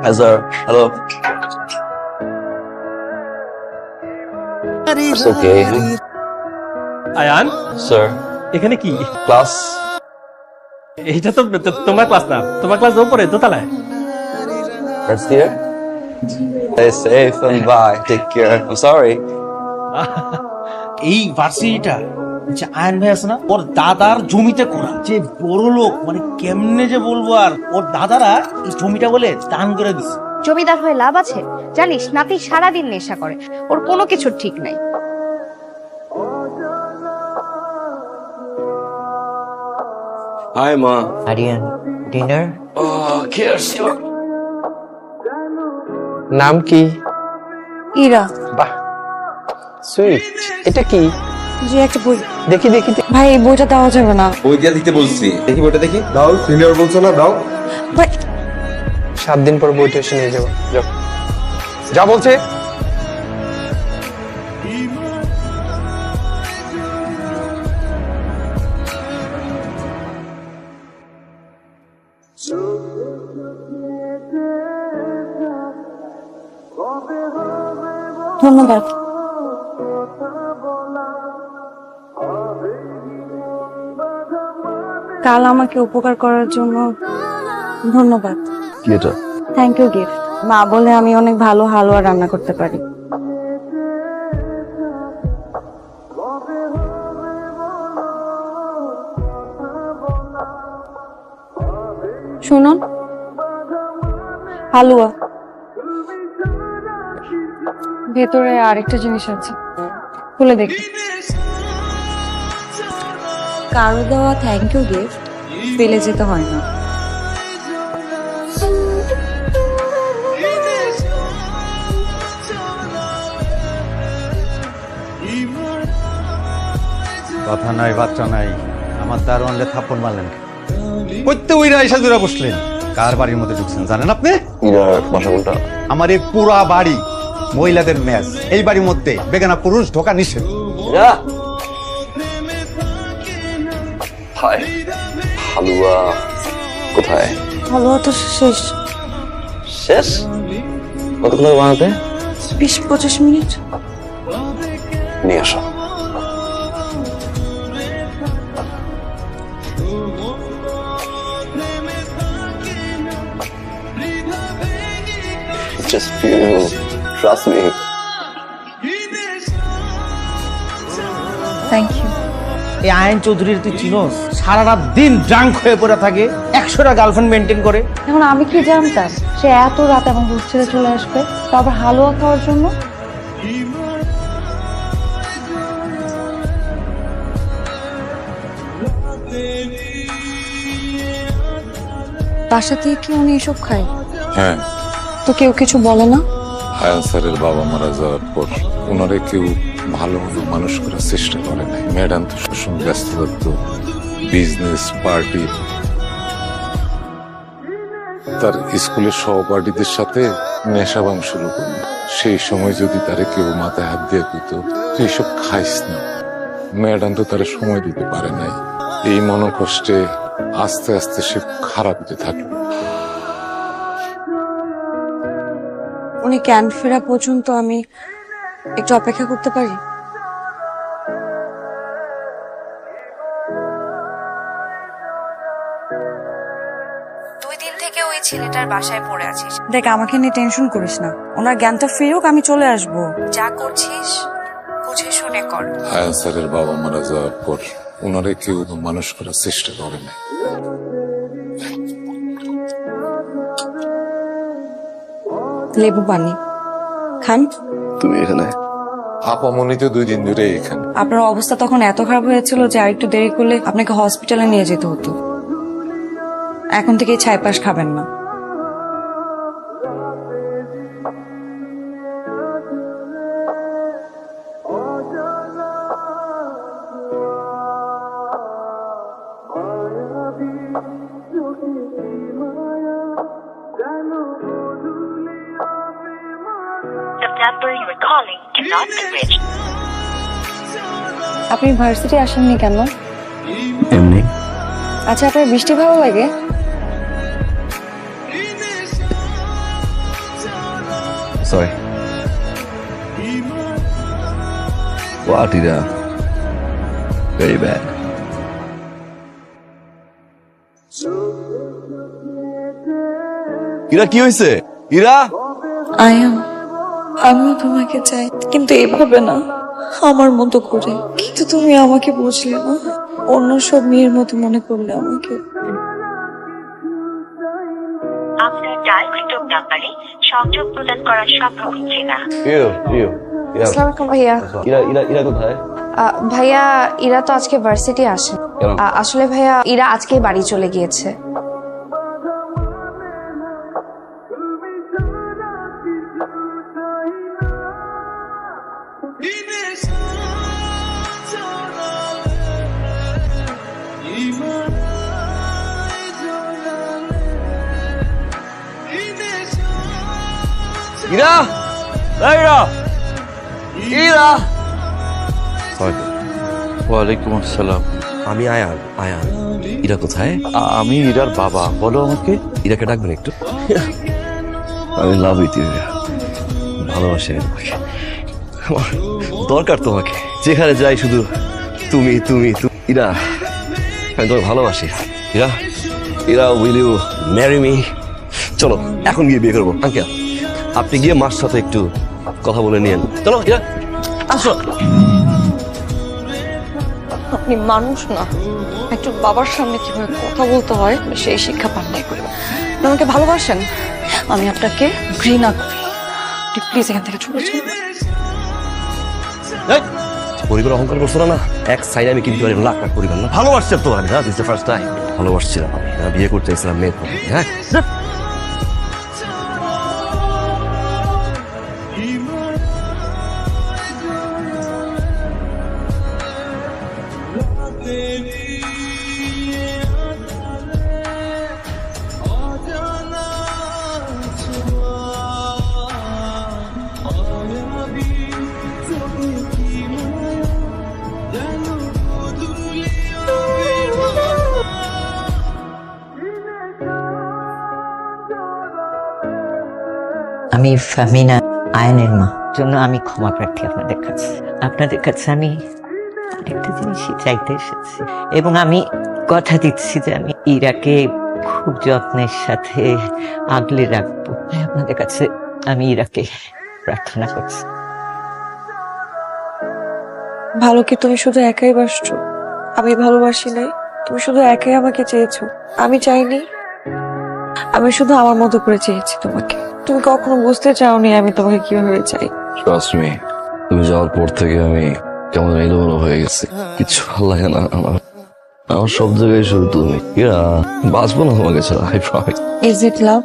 Hi, sir. Hello. It's okay. Ayaan Sir. এখানে কি Class. এইটা তো তোমার ক্লাস না, তোমার ক্লাস উপরে দোতলায়। That's here. Stay safe and bye. Take care. I'm sorry. এই ভার্সিটিটা যে আয়ন ভাই আছে না, ওর দাদার জমিতে করা, যে বড় লোক, মানে কেমনে যে বলবো, আর ওর দাদারা এই জমিটা বলে দান করে দিচ্ছে। জমিদার হয়ে লাভ আছে? জানিস নাতি সারাদিন নেশা করে, ওর কোনো কিছুর ঠিক নাই। Hi, Ma. Aryan dinner Oh, cheers. নাম কি? ইরা। বাহ সুইট। এটা কি? যে একটা বই। দেখি দেখি ভাই এই বইটা দেওয়া যাবে না বই দিয়া দিতে বলছি, দেখি বইটা দেখি। দাও, সিনিয়র বলছো না, দাও। ভাই। 7 দিন পর বইটা এসে নিয়ে যাবো। যাও যা বলছে। ধন্যবাদ। কাল আমাকে উপকার করার জন্য ধন্যবাদ। কি এটা? Thank you gift. মা বলে আমি অনেক ভালো হালুয়া রান্না করতে পারি। শুনুন, হালুয়া ভেতরে আরেকটা জিনিস আছে, খুলে দেখি। কারো দেওয়া থ্যাংক ইউ গিফট ফেলে যেতে হয় না। কথা নাই বাচ্চা নাই, আমার দারোয়ানলে থাপ্পড় মারলেন। কইতে ওইরা এসে জোড়া বসলেন। কার বাড়ির মধ্যে ঢুকছেন জানেন আপনি? ইরার বাসা কোনটা? আমার এই পুরা বাড়ি মহিলাদের ম্যাচ। এই বাড়ির মধ্যে বেগানা পুরুষ ঢোকা নিষেধ। ইরা। Hi. হালুয়া কোথায়? হালুয়া তো শেষ। শেষ? কতক্ষণ লাগে বানাতে? 20-25 মিনিট। নিয়ে আসো। Just beautiful. Trust me. Thank you. এই আয়ন চৌধুরীর তুই চিনোস? সারা রাত দিন ড্রাঙ্ক হয়ে পড়ে থাকে, 100টা গার্লফ্রেন্ড মেনটেন করে। এখন আমি কি জানতাম সে এত রাতে আমার হোস্টেলে চলে আসবে, তারপর হালুয়া খাওয়ার জন্য। বাসা থেকে কি উনি এসব খায়? হ্যাঁ, তো কেউ কিছু বলে না? আয়ান স্যারের বাবা মারা যাওয়ার পর ওনারে কেউ ভালোভাবে মানুষ করার চেষ্টা করে নাই। ম্যাডাম তো সবসময় ব্যস্ত থাকতো, বিজনেস, পার্টি। তার স্কুলের সহপাঠীদের সাথে নেশা ভাঙ শুরু করল। সেই সময় যদি তারে কেউ মাথায় হাত দিয়ে দিত, তুই এসব খাইস না, ম্যাডাম তো তারে সময় দিতে পারে নাই। এই মনোকষ্টে আস্তে আস্তে সে খারাপ হতে থাকলো। উনি ক্যান ফেরা পর্যন্ত আমি একটু অপেক্ষা করতে পারি? থেকে ওই ছেলেটার বাসায় পড়ে আছিস। দেখ, আমাকে নিয়ে টেনশন করিস না, ওনার জ্ঞানটা ফিরুক, আমি চলে আসবো। যা করছিস বুঝে শুনে কর। আয়ান স্যারের বাবা মারা যাওয়ার পর ওনারে কেউ মানুষ করার চেষ্টা করে নাই। লেবু পানি খান। তুমি এখানে? আপামনি তো 2 দিন ধরে এখানে। আপনার অবস্থা তখন এত খারাপ হয়েছিল যে আরেকটু দেরি করলে আপনাকে হসপিটালে নিয়ে যেতে হতো। এখন থেকে ছাইপাশ খাবেন না। আপনি ভার্সিটি আসেননি কেন? এমনি। আচ্ছা, আপনার বৃষ্টি ভালো লাগে? Sorry. What, Ira? Very bad. Ira কি হয়েছে? ইরা আয়ান, আমিও তোমাকে চাই, কিন্তু এভাবে না, আমার মতো করে। কিন্তু তুমি আমাকে বুঝলে না, অন্য সব মেয়ের মতো মনে করলে আমাকে। আপনার ডায়ালকৃত নাম্বারে সংযোগ প্রদান করা সম্ভব হচ্ছে না। আসসালামু আলাইকুম ভাইয়া। ইরা কোথায়? ভাইয়া ইরা তো আজকে ভার্সিটি আসে। কেন? আসলে ভাইয়া ইরা আজকে বাড়ি চলে গিয়েছে। ইরা, ইরা, ইরা। ওয়ালাইকুম আসসালাম। আমি আয়ান। ইরা কোথায়? আমি ইরার বাবা। বলো আমাকে। ইরাকে ডাকবেন একটু। আমি লাভ উইথ ইউ। ভালোবাসি তোমাকে। আমার দরকার তোমাকে। যেখানে যাই শুধু তুমি তুমি তুমি। ইরা, আমি তোমাকে ভালোবাসি। Ira, Ira, will you marry me? চলো এখন গিয়ে বিয়ে করবো। আঙ্কেল, আপনি গিয়ে মার সাথে একটু কথা বলে নিয়েন। চলো ইরা, আসো। আপনি মানুষ না, একটু বাবার সামনে কিভাবে কথা বলতে হয় সেই শিক্ষা পান নাই করে। আপনি আমাকে ভালোবাসেন, আমি আপনাকে ঘৃণা করি। প্লিজ এখান থেকে চলে যান। এই, পরিবার অহংকার করছো না? এক সাইডে আমি কিন্তু লাখ লাখ পরিবার না ভালোবাসছি তোমার। আমি দিস দ্য ফার্স্ট টাইম ভালোবাসছিলাম। আমি বিয়ে করতে চাইছিলাম মেয়ের পরে। হ্যাঁ, আমি ফাহমিনা, আয়নের মা জন্য আমি ক্ষমা প্রার্থী আপনাদের কাছে। আপনাদের কাছে আমি একটা জিনিসই চাইতে এসেছি, এবং আমি কথা দিচ্ছি যে আমি ইরাকে খুব যত্নের সাথে আগলে রাখবো। আপনাদের কাছে আমি ইরাকে প্রার্থনা করছি। ভালো কি তুমি শুধু একাই বাসছো? আমি ভালোবাসি নাই, তুমি শুধু একাই আমাকে চেয়েছো। আমি চাইনি, আমি শুধু আমার মতো করে চেয়েছি তোমাকে। তুমি কখনো বুঝতে চাওনি আমি তোমাকে কিভাবে চাই। ট্রাস্ট মি, তুমি যাওয়ার পর থেকে আমি কেমন এলোমেলো হয়ে গেছি। কিছু ভালো লাগে না আমার। আমার সব জায়গায় শুধু তুমি। ইরা, বাঁচবো না তোমাকে ছাড়া। I promise. Is it love?